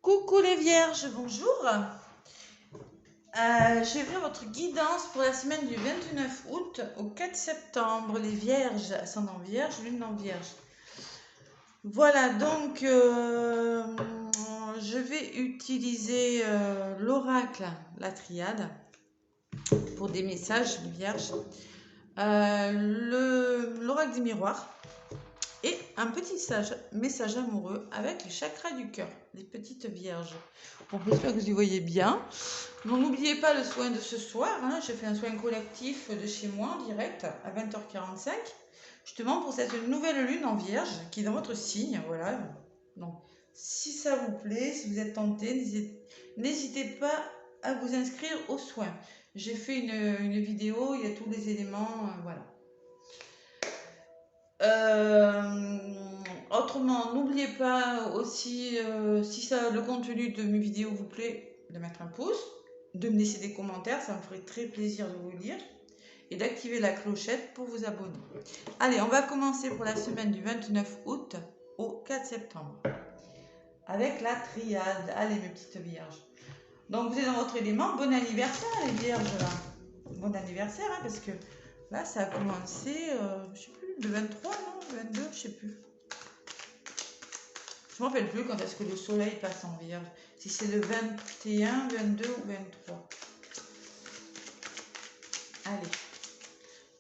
Coucou les vierges, bonjour. Je vais ouvrir votre guidance pour la semaine du 29 août au 4 septembre. Les vierges, ascendant vierge, lune en vierge. Voilà, donc je vais utiliser l'oracle, la triade, pour des messages vierges. L'oracle des miroirs. Et un petit message amoureux avec les chakras du cœur, les petites vierges. Bon, j'espère que vous y voyez bien. Donc n'oubliez pas le soin de ce soir. Je fais un soin collectif de chez moi en direct à 20h45. Justement pour cette nouvelle lune en vierge qui est dans votre signe. Voilà. Donc si ça vous plaît, si vous êtes tenté, n'hésitez pas à vous inscrire aux soins. J'ai fait une vidéo, il y a tous les éléments. Voilà. Autrement, n'oubliez pas aussi, si le contenu de mes vidéos vous plaît, de mettre un pouce, de me laisser des commentaires, ça me ferait très plaisir de vous lire, et d'activer la clochette pour vous abonner. Allez, on va commencer pour la semaine du 29 août au 4 septembre, avec la triade. Allez mes petites vierges. Donc vous êtes dans votre élément, bon anniversaire les vierges là. Bon anniversaire, parce que là ça a commencé, je sais plus, le 23, non, le 22, je sais plus. Je ne me rappelle plus quand est-ce que le soleil passe en vierge. Si c'est le 21, 22 ou 23. Allez.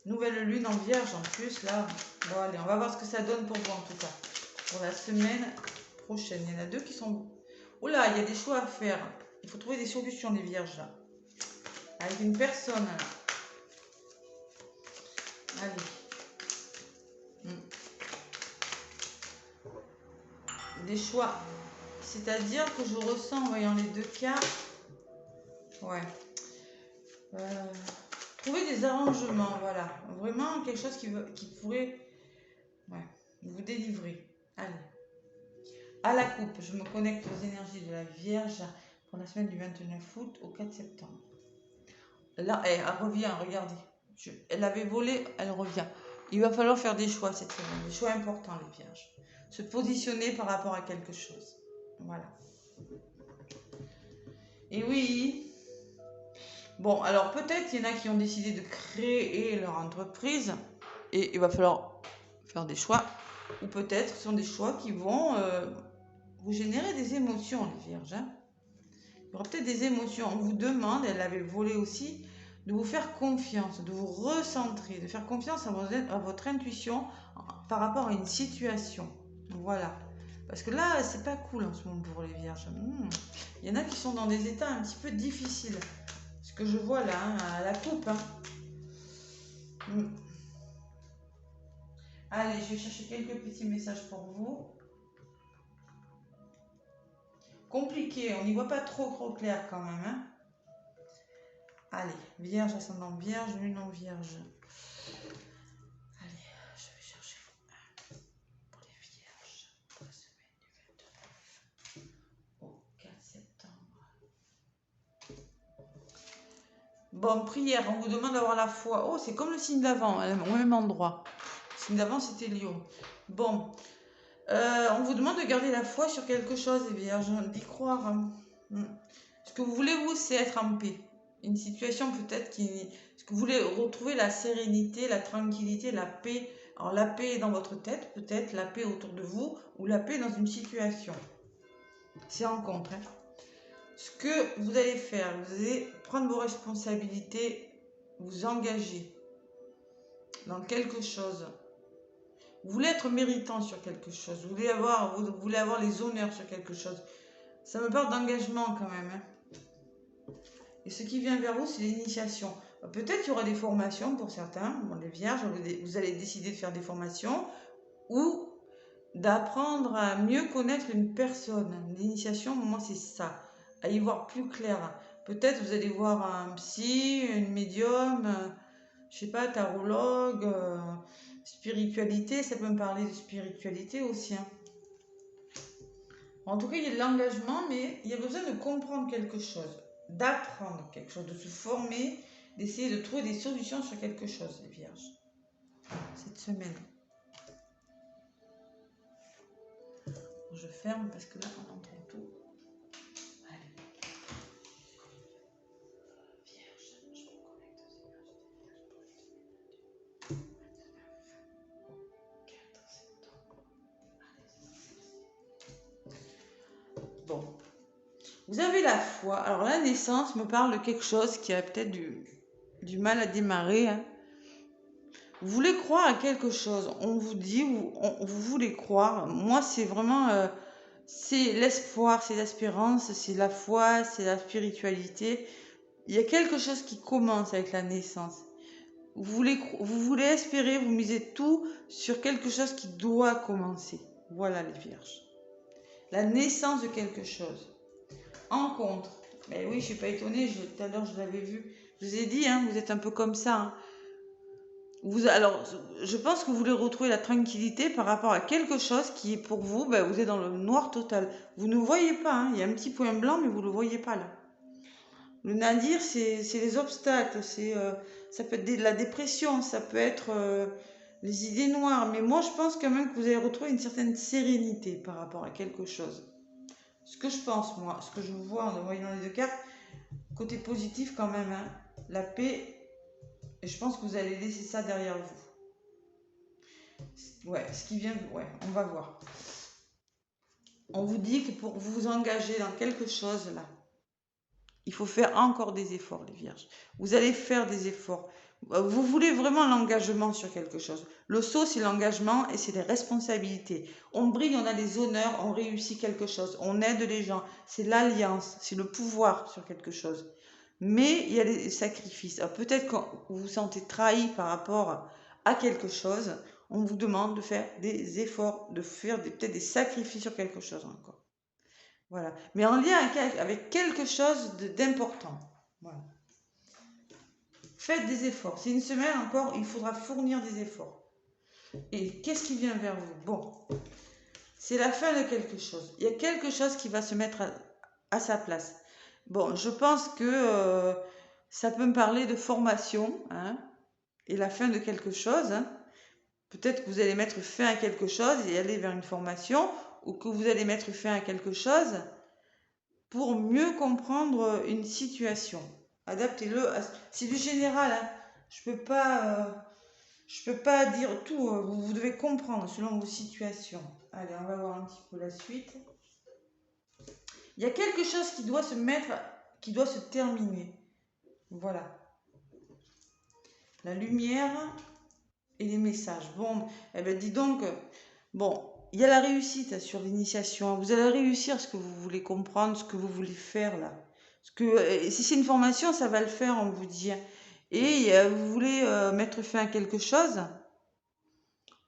Nouvelle lune en vierge en plus là. Bon allez, on va voir ce que ça donne pour vous en tout cas. Pour la semaine prochaine. Il y en a deux qui sont... Oula, il y a des choix à faire. Il faut trouver des solutions les vierges là. Avec une personne là. Allez. Des choix. C'est-à-dire que je ressens en voyant les deux cartes. Ouais. Trouver des arrangements, voilà. Vraiment quelque chose qui pourrait vous délivrer. Allez. À la coupe, je me connecte aux énergies de la Vierge pour la semaine du 29 août au 4 septembre. Là, elle revient, regardez. Elle avait volé, elle revient. Il va falloir faire des choix cette semaine, des choix importants les Vierges. Se positionner par rapport à quelque chose. Voilà. Et oui. Bon, alors peut-être il y en a qui ont décidé de créer leur entreprise et il va falloir faire des choix. Ou peut-être ce sont des choix qui vont vous générer des émotions, les vierges. Il y aura peut-être des émotions. On vous demande, elle avait volé aussi, de vous faire confiance, de vous recentrer, de faire confiance à votre intuition par rapport à une situation. Voilà. Parce que là, c'est pas cool en ce moment pour les vierges. Il y en a qui sont dans des états un petit peu difficiles. Ce que je vois là, à la coupe. Allez, je vais chercher quelques petits messages pour vous. Compliqué, on n'y voit pas trop clair quand même. Allez, vierge, ascendant vierge, lune en vierge. Allez, je vais chercher pour les vierges pour la semaine du 29 au 4 septembre. Bon, prière, on vous demande d'avoir la foi. Oh, c'est comme le signe d'avant, au même endroit. Le signe d'avant, c'était Lion. Bon, on vous demande de garder la foi sur quelque chose, les vierges, d'y croire. Ce que vous voulez, vous, c'est être en paix. Une situation peut-être ce que vous voulez retrouver la sérénité, la tranquillité, la paix. Alors la paix est dans votre tête, peut-être la paix autour de vous, ou la paix dans une situation. C'est en contre. Ce que vous allez faire, vous allez prendre vos responsabilités, vous engager dans quelque chose. Vous voulez être méritant sur quelque chose, vous voulez avoir les honneurs sur quelque chose. Ça me parle d'engagement quand même. Et ce qui vient vers vous, c'est l'initiation. Peut-être qu'il y aura des formations pour certains, bon, les vierges, vous allez décider de faire des formations ou d'apprendre à mieux connaître une personne. L'initiation, moi, c'est ça, à y voir plus clair. Peut-être vous allez voir un psy, une médium, je sais pas, tarologue, spiritualité, ça peut me parler de spiritualité aussi. En tout cas, il y a de l'engagement, mais il y a besoin de comprendre quelque chose, d'apprendre quelque chose, de se former, d'essayer de trouver des solutions sur quelque chose, les vierges, cette semaine. Je ferme parce que là, on entend tout. Bon. Vous avez la foi. Alors la naissance me parle de quelque chose qui a peut-être du mal à démarrer. Hein. Vous voulez croire à quelque chose. On vous dit, vous voulez croire. Moi, c'est vraiment... c'est l'espoir, c'est l'espérance, c'est la foi, c'est la spiritualité. Il y a quelque chose qui commence avec la naissance. Vous voulez espérer, vous misez tout sur quelque chose qui doit commencer. Voilà les vierges. La naissance de quelque chose. En contre. Mais oui, je ne suis pas étonnée, tout à l'heure je l'avais vu. Je vous ai dit, hein, vous êtes un peu comme ça. Hein. Alors, je pense que vous voulez retrouver la tranquillité par rapport à quelque chose qui est pour vous, ben, vous êtes dans le noir total. Vous ne voyez pas, hein, il y a un petit point blanc, mais vous ne le voyez pas là. Le nadir, c'est les obstacles, ça peut être de la dépression, ça peut être les idées noires. Mais moi, je pense quand même que vous allez retrouver une certaine sérénité par rapport à quelque chose. Ce que je pense, moi, ce que je vois en voyant les deux cartes, côté positif quand même, hein, la paix, et je pense que vous allez laisser ça derrière vous. Ouais, ce qui vient, ouais, on va voir. On vous dit que pour vous engager dans quelque chose, là, il faut faire encore des efforts, les vierges. Vous allez faire des efforts. Vous voulez vraiment l'engagement sur quelque chose. Le saut, c'est l'engagement et c'est les responsabilités. On brille, on a des honneurs, on réussit quelque chose. On aide les gens. C'est l'alliance, c'est le pouvoir sur quelque chose. Mais il y a des sacrifices. Peut-être quand vous vous sentez trahi par rapport à quelque chose, on vous demande de faire des efforts, de faire peut-être des sacrifices sur quelque chose encore. Voilà. Mais en lien avec quelque chose d'important. Voilà. Faites des efforts. C'est une semaine encore, il faudra fournir des efforts. Et qu'est-ce qui vient vers vous? Bon, c'est la fin de quelque chose. Il y a quelque chose qui va se mettre à sa place. Bon, je pense que ça peut me parler de formation, hein, et la fin de quelque chose. Hein. Peut-être que vous allez mettre fin à quelque chose et aller vers une formation, ou que vous allez mettre fin à quelque chose pour mieux comprendre une situation. Adaptez-le. C'est du général. Hein. Je peux pas dire tout. Vous devez comprendre selon vos situations. Allez, on va voir un petit peu la suite. Il y a quelque chose qui doit se mettre, qui doit se terminer. Voilà. La lumière et les messages. Bon, eh ben dis donc, bon, il y a la réussite sur l'initiation. Vous allez réussir ce que vous voulez comprendre, ce que vous voulez faire là. Si c'est une formation, ça va le faire, on vous dit. Et vous voulez mettre fin à quelque chose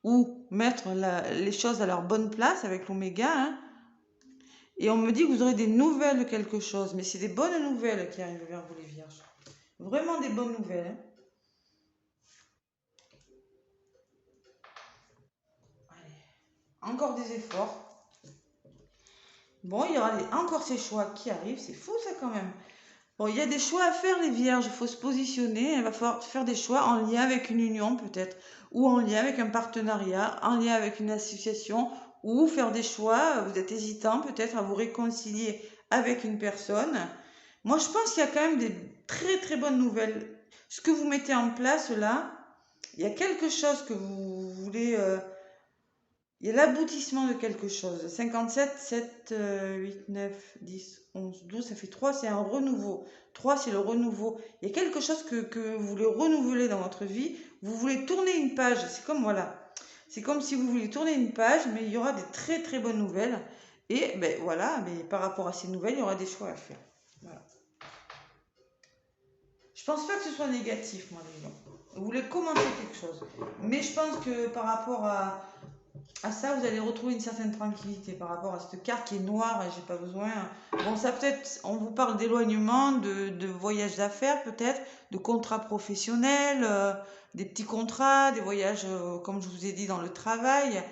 ou mettre les choses à leur bonne place avec l'oméga. Hein, et on me dit que vous aurez des nouvelles de quelque chose. Mais c'est des bonnes nouvelles qui arrivent vers vous les vierges. Vraiment des bonnes nouvelles. Hein. Allez. Encore des efforts. Bon, il y aura encore ces choix qui arrivent. C'est fou ça quand même. Bon, il y a des choix à faire, les vierges. Il faut se positionner. Il va falloir faire des choix en lien avec une union, peut-être, ou en lien avec un partenariat, en lien avec une association, ou faire des choix. Vous êtes hésitant, peut-être, à vous réconcilier avec une personne. Moi, je pense qu'il y a quand même des très, très bonnes nouvelles. Ce que vous mettez en place là, il y a quelque chose que vous voulez. Il y a l'aboutissement de quelque chose. 57, 7, 8, 9, 10, 11, 12, ça fait 3, c'est un renouveau. 3, c'est le renouveau. Il y a quelque chose que vous voulez renouveler dans votre vie. Vous voulez tourner une page. C'est comme, voilà. C'est comme si vous voulez tourner une page, mais il y aura des très très bonnes nouvelles. Et ben voilà, mais par rapport à ces nouvelles, il y aura des choix à faire. Voilà. Je pense pas que ce soit négatif, moi, les gens. Vous voulez commencer quelque chose. Mais je pense que par rapport à ça, vous allez retrouver une certaine tranquillité par rapport à cette carte qui est noire et j'ai pas besoin. Bon, ça peut-être, on vous parle d'éloignement, de voyages d'affaires peut-être, de contrats professionnels, des petits contrats, des voyages, comme je vous ai dit, dans le travail.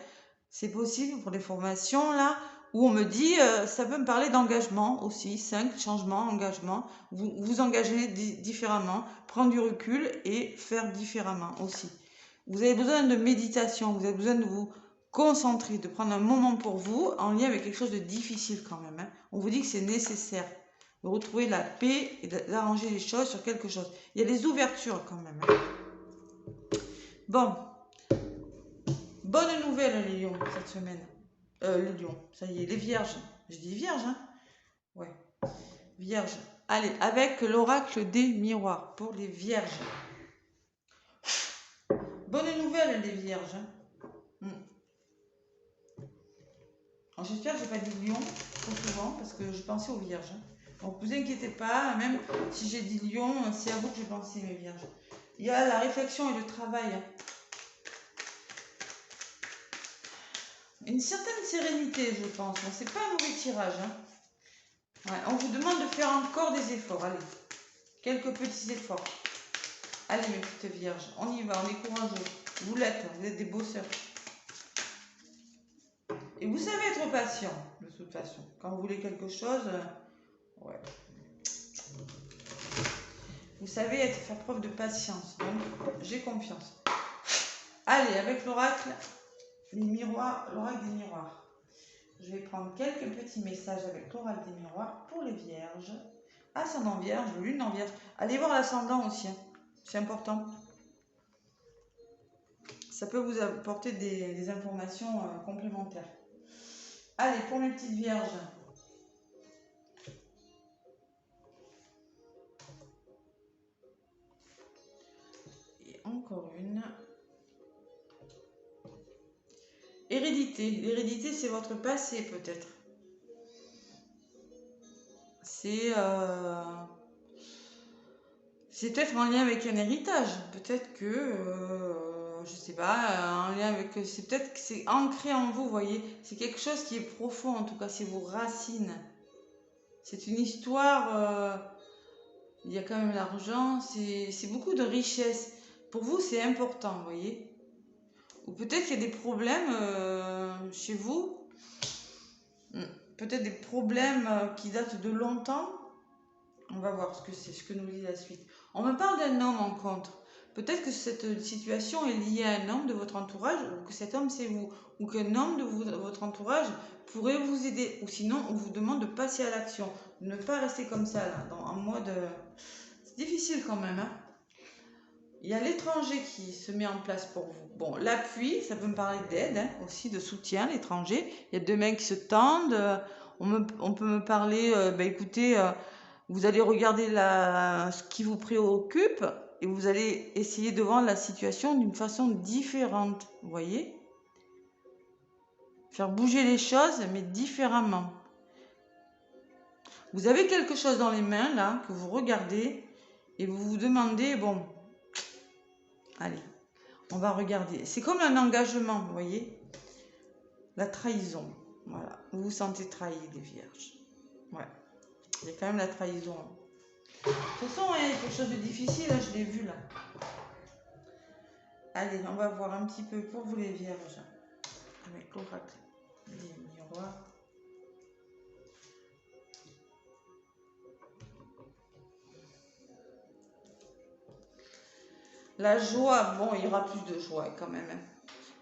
C'est possible pour des formations là, où on me dit, ça peut me parler d'engagement aussi, 5 changements, engagement. Vous engagez différemment, prendre du recul et faire différemment aussi. Vous avez besoin de méditation, vous avez besoin de vous concentrer, de prendre un moment pour vous en lien avec quelque chose de difficile quand même. Hein. On vous dit que c'est nécessaire de retrouver la paix et d'arranger les choses sur quelque chose. Il y a des ouvertures quand même. Hein. Bon. Bonne nouvelle les lions cette semaine. Les lions, ça y est, les vierges. Je dis vierges, hein. Ouais. Vierge. Allez, avec l'oracle des miroirs pour les vierges. Bonne nouvelle, les vierges. J'espère que je n'ai pas dit lion trop souvent parce que je pensais aux vierges. Donc, ne vous inquiétez pas, même si j'ai dit lion, c'est à vous que j'ai pensé, mes vierges. Il y a la réflexion et le travail. Une certaine sérénité, je pense. Bon, c'est pas un mauvais tirage. Ouais, on vous demande de faire encore des efforts. Allez, quelques petits efforts. Allez, mes petites vierges, on y va, on est courageux. Vous êtes des bosseurs. Et vous savez être patient, de toute façon. Quand vous voulez quelque chose, ouais. Vous savez faire preuve de patience. Donc, j'ai confiance. Allez, avec l'oracle, les miroirs, l'oracle des miroirs. Je vais prendre quelques petits messages avec l'oracle des miroirs pour les vierges. Ascendant vierge, lune en vierge. Allez voir l'ascendant aussi, c'est important. Ça peut vous apporter des informations complémentaires. Allez, pour mes petites vierges. Et encore une. Hérédité. L'hérédité, c'est votre passé peut-être. C'est peut-être en lien avec un héritage. Peut-être que, je sais pas, en lien avec... C'est peut-être que c'est ancré en vous, vous voyez. C'est quelque chose qui est profond, en tout cas, c'est vos racines. C'est une histoire... il y a quand même l'argent, c'est beaucoup de richesse. Pour vous, c'est important, vous voyez. Ou peut-être qu'il y a des problèmes chez vous. Peut-être des problèmes qui datent de longtemps. On va voir ce que c'est, ce que nous dit la suite. On me parle d'un homme en contre. Peut-être que cette situation est liée à un homme de votre entourage, ou que cet homme c'est vous, ou qu'un homme de votre entourage pourrait vous aider. Ou sinon, on vous demande de passer à l'action. Ne pas rester comme ça, là, en mode... C'est difficile quand même, hein. Il y a l'étranger qui se met en place pour vous. Bon, l'appui, ça peut me parler d'aide, hein, aussi de soutien, l'étranger. Il y a deux mains qui se tendent. On peut me parler, écoutez, vous allez regarder ce qui vous préoccupe et vous allez essayer de voir la situation d'une façon différente, vous voyez? Faire bouger les choses, mais différemment. Vous avez quelque chose dans les mains, là, que vous regardez et vous vous demandez, bon... Allez, on va regarder. C'est comme un engagement, vous voyez. La trahison. Voilà. Vous vous sentez trahi, les vierges. Ouais. Il y a quand même la trahison. De toute façon, il y a quelque chose de difficile, hein, je l'ai vu là. Allez, on va voir un petit peu pour vous les vierges. Avec l'oracle des miroirs. La joie, bon, il y aura plus de joie quand même.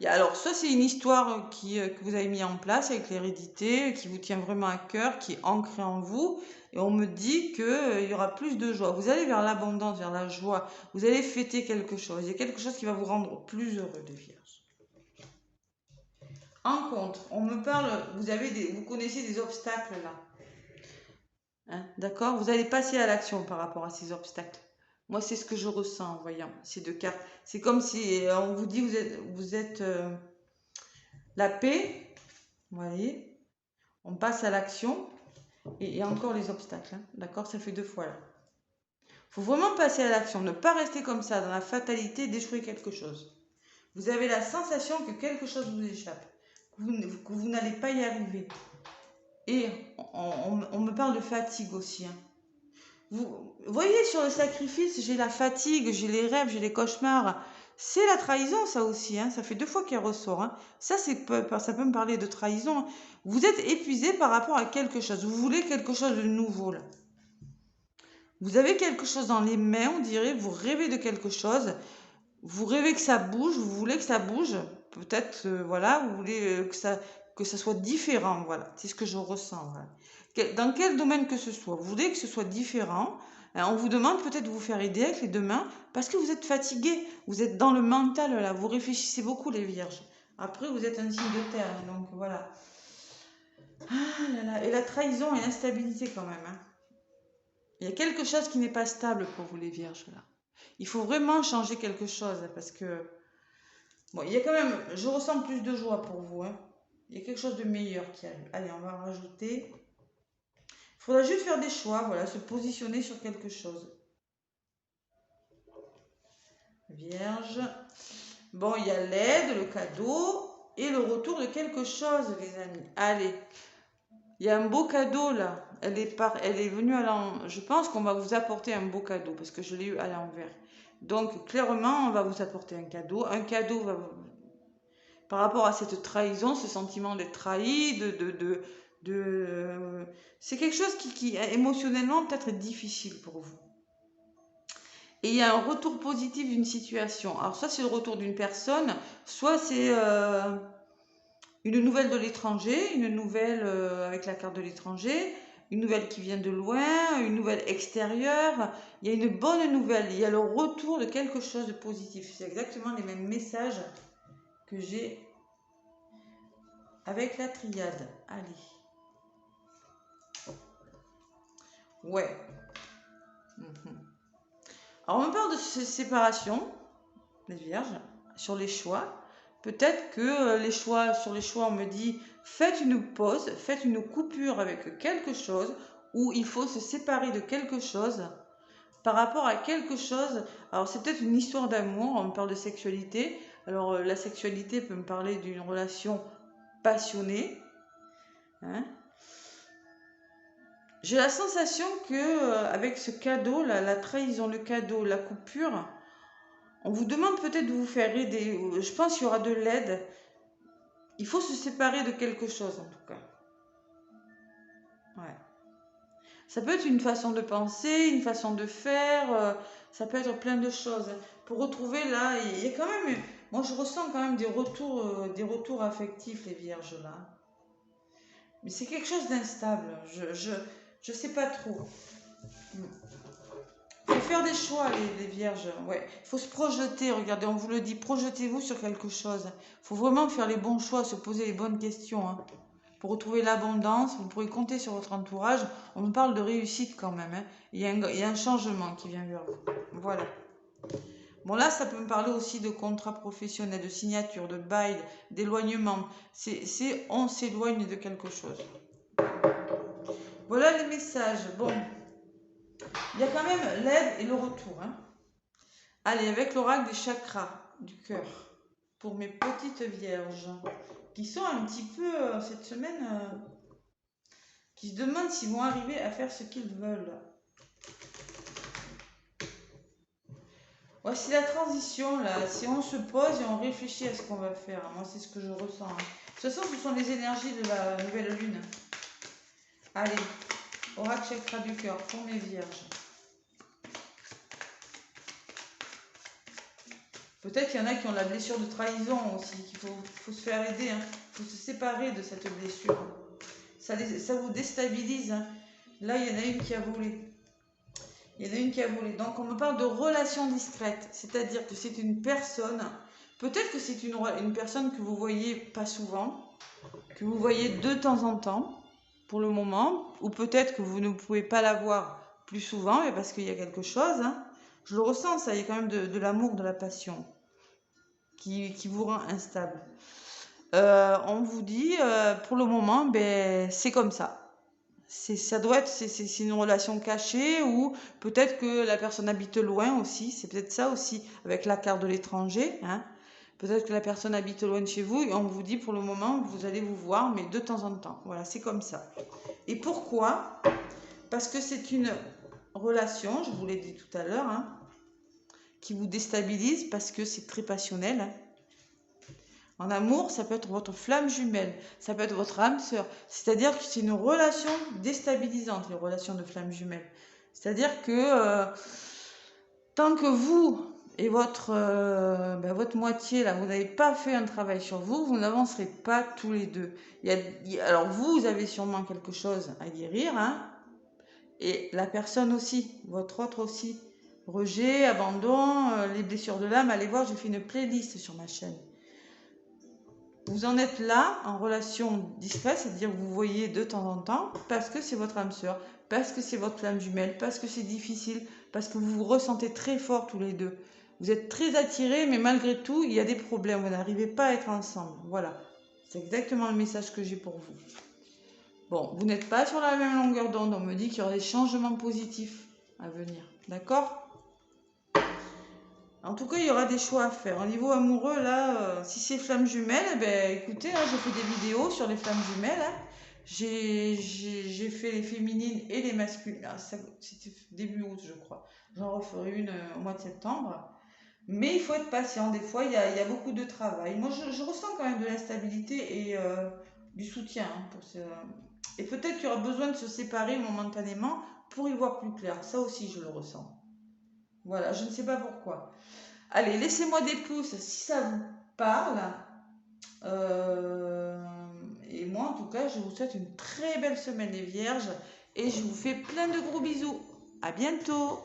Alors, ça, c'est une histoire que vous avez mis en place avec l'hérédité, qui vous tient vraiment à cœur, qui est ancrée en vous. Et on me dit qu'il y aura plus de joie. Vous allez vers l'abondance, vers la joie. Vous allez fêter quelque chose. Il y a quelque chose qui va vous rendre plus heureux, les vierges. En contre, on me parle, vous connaissez des obstacles là. Hein, d'accord? Vous allez passer à l'action par rapport à ces obstacles. Moi, c'est ce que je ressens en voyant ces deux cartes. C'est comme si on vous dit vous êtes la paix, vous voyez. On passe à l'action et encore les obstacles. Hein, d'accord? Ça fait deux fois là. Il faut vraiment passer à l'action. Ne pas rester comme ça dans la fatalité d'échouer quelque chose. Vous avez la sensation que quelque chose vous échappe, que vous n'allez pas y arriver. Et on me parle de fatigue aussi. Hein. Vous voyez, sur le sacrifice, j'ai la fatigue, j'ai les rêves, j'ai les cauchemars. C'est la trahison, ça aussi. Hein. Ça fait deux fois qu'elle ressort. Hein. Ça peut me parler de trahison. Vous êtes épuisé par rapport à quelque chose. Vous voulez quelque chose de nouveau, là. Vous avez quelque chose dans les mains, on dirait. Vous rêvez de quelque chose. Vous rêvez que ça bouge. Vous voulez que ça bouge. Peut-être, voilà, vous voulez que ça soit différent. Voilà, c'est ce que je ressens. Voilà. Dans quel domaine que ce soit, vous voulez que ce soit différent. On vous demande peut-être de vous faire aider avec les deux mains parce que vous êtes fatigué, vous êtes dans le mental là, vous réfléchissez beaucoup les vierges. Après vous êtes un signe de terre, donc voilà. Ah là là, et la trahison et l'instabilité quand même, hein. Il y a quelque chose qui n'est pas stable pour vous les vierges là. Il faut vraiment changer quelque chose parce que, bon, il y a quand même, je ressens plus de joie pour vous, hein. Il y a quelque chose de meilleur qui arrive. Allez, on va en rajouter. Il faudra juste faire des choix, voilà, se positionner sur quelque chose. Vierge. Bon, il y a l'aide, le cadeau et le retour de quelque chose, les amis. Allez, il y a un beau cadeau là. Elle est venue à l'envers. Je pense qu'on va vous apporter un beau cadeau parce que je l'ai eu à l'envers. Donc, clairement, on va vous apporter un cadeau. Un cadeau va par rapport à cette trahison, ce sentiment d'être trahi, c'est quelque chose qui émotionnellement peut-être est difficile pour vous. Et il y a un retour positif d'une situation. Alors soit c'est le retour d'une personne, soit c'est une nouvelle de l'étranger, une nouvelle avec la carte de l'étranger, une nouvelle qui vient de loin, une nouvelle extérieure. Il y a une bonne nouvelle, il y a le retour de quelque chose de positif. C'est exactement les mêmes messages que j'ai avec la triade. Allez. Ouais. Alors on parle de séparation, les vierges, sur les choix. Peut-être que sur les choix, on me dit faites une pause, faites une coupure avec quelque chose où il faut se séparer de quelque chose par rapport à quelque chose. Alors c'est peut-être une histoire d'amour, on me parle de sexualité. Alors la sexualité peut me parler d'une relation passionnée. Hein. J'ai la sensation que avec ce cadeau, la trahison, le cadeau, la coupure, on vous demande peut-être de vous faire aider. Je pense qu'il y aura de l'aide. Il faut se séparer de quelque chose en tout cas. Ouais. Ça peut être une façon de penser, une façon de faire, ça peut être plein de choses. Pour retrouver là, il y a quand même, moi je ressens quand même des retours affectifs les vierges là. Mais c'est quelque chose d'instable. Je sais pas trop. Il faut faire des choix les vierges. Ouais. Il faut se projeter. Regardez, on vous le dit, projetez-vous sur quelque chose. Il faut vraiment faire les bons choix, se poser les bonnes questions. Hein. Pour retrouver l'abondance, vous pourrez compter sur votre entourage. On nous parle de réussite quand même. Hein. Il y a un changement qui vient vers vous. Voilà. Bon là, ça peut me parler aussi de contrat professionnel, de signature, de bail, d'éloignement. On s'éloigne de quelque chose. Voilà les messages. Bon, il y a quand même l'aide et le retour. Hein. Allez, avec l'oracle des chakras du cœur. Pour mes petites vierges qui sont un petit peu cette semaine... qui se demandent s'ils vont arriver à faire ce qu'ils veulent. Voici la transition, là. Si on se pose et on réfléchit à ce qu'on va faire. Moi, c'est ce que je ressens. Hein. De toute façon, ce sont les énergies de la nouvelle lune. Allez, oracle chakra du cœur pour mes vierges. Peut-être qu'il y en a qui ont la blessure de trahison aussi, qu'il faut se faire aider. Il faut se séparer de cette blessure. Ça vous déstabilise. Hein. Là, il y en a une qui a volé. Il y en a une qui a volé. Donc, on me parle de relation discrète. C'est-à-dire que c'est une personne. Peut-être que c'est une personne que vous voyez pas souvent. Que vous voyez de temps en temps. Pour le moment. Ou peut-être que vous ne pouvez pas la voir plus souvent. Mais parce qu'il y a quelque chose. Hein. Je le ressens, ça. Il y a quand même de l'amour, de la passion. Qui vous rend instable. On vous dit, pour le moment, ben, c'est comme ça. Ça doit être c'est une relation cachée ou peut-être que la personne habite loin aussi. C'est peut-être ça aussi avec la carte de l'étranger. Hein. Peut-être que la personne habite loin de chez vous et on vous dit pour le moment vous allez vous voir, mais de temps en temps. Voilà, c'est comme ça. Et pourquoi? Parce que c'est une relation, je vous l'ai dit tout à l'heure, hein, qui vous déstabilise parce que c'est très passionnel. Hein. En amour, ça peut être votre flamme jumelle, ça peut être votre âme sœur. C'est-à-dire que c'est une relation déstabilisante, les relations de flamme jumelle. C'est-à-dire que tant que vous et votre moitié, là, vous n'avez pas fait un travail sur vous, vous n'avancerez pas tous les deux. Alors vous avez sûrement quelque chose à guérir, hein, et la personne aussi, votre autre aussi. Rejet, abandon, les blessures de l'âme, allez voir, j'ai fait une playlist sur ma chaîne. Vous en êtes là, en relation discrète, c'est-à-dire que vous voyez de temps en temps, parce que c'est votre âme sœur, parce que c'est votre flamme jumelle, parce que c'est difficile, parce que vous vous ressentez très fort tous les deux. Vous êtes très attirés, mais malgré tout, il y a des problèmes. Vous n'arrivez pas à être ensemble. Voilà. C'est exactement le message que j'ai pour vous. Bon, vous n'êtes pas sur la même longueur d'onde. On me dit qu'il y aura des changements positifs à venir. D'accord ? En tout cas, il y aura des choix à faire. Au niveau amoureux, là, si c'est flammes jumelles, eh ben, écoutez, hein, je fais des vidéos sur les flammes jumelles. Hein. J'ai fait les féminines et les masculines. Ah, c'était début août, je crois. J'en referai une au mois de septembre. Mais il faut être patient. Des fois, il y a beaucoup de travail. Moi, je ressens quand même de l'instabilité et du soutien. Hein, et peut-être qu'il y aura besoin de se séparer momentanément pour y voir plus clair. Ça aussi, je le ressens. Voilà, je ne sais pas pourquoi. Allez, laissez-moi des pouces si ça vous parle. Et moi, en tout cas, je vous souhaite une très belle semaine les vierges. Et je vous fais plein de gros bisous. À bientôt!